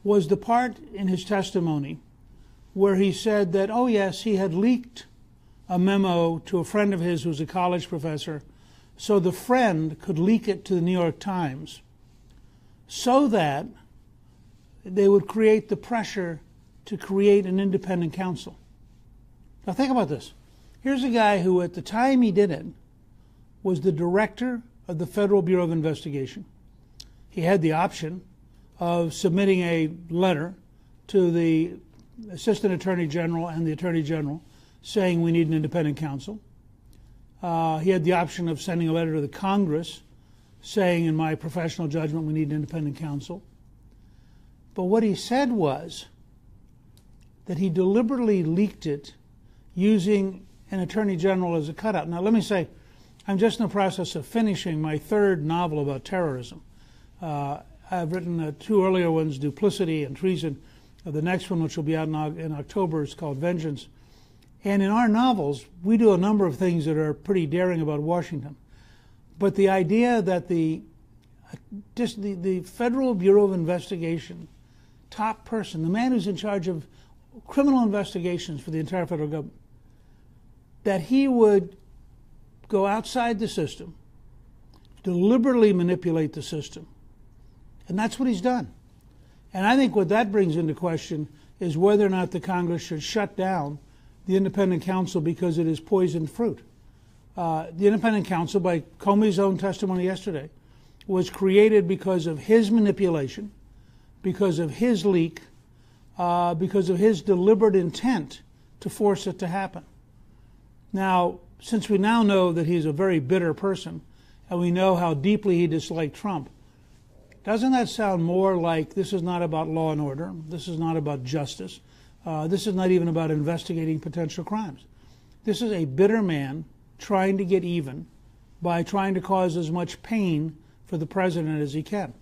was the part in his testimony where he said that, oh yes, he had leaked a memo to a friend of his who was a college professor, so the friend could leak it to the New York Times so that they would create the pressure to create an independent counsel. Now think about this. Here's a guy who at the time he did it was the director of the Federal Bureau of Investigation. He had the option of submitting a letter to the Assistant Attorney General and the Attorney General saying we need an independent counsel. He had the option of sending a letter to the Congress saying, in my professional judgment, we need an independent counsel. But what he said was that he deliberately leaked it using an Attorney General as a cutout. Now, let me say, I'm just in the process of finishing my third novel about terrorism. I've written two earlier ones, Duplicity and Treason. The next one, which will be out in October, is called Vengeance. And in our novels, we do a number of things that are pretty daring about Washington. But the idea that the Federal Bureau of Investigation top person, the man who's in charge of criminal investigations for the entire federal government, that he would go outside the system, deliberately manipulate the system. And that's what he's done. And I think what that brings into question is whether or not the Congress should shut down the independent counsel because it is poisoned fruit. The independent counsel, by Comey's own testimony yesterday, was created because of his manipulation, because of his leak, because of his deliberate intent to force it to happen. Now, since we now know that he's a very bitter person, and we know how deeply he disliked Trump, doesn't that sound more like this is not about law and order, this is not about justice, this is not even about investigating potential crimes. This is a bitter man trying to get even by trying to cause as much pain for the president as he can.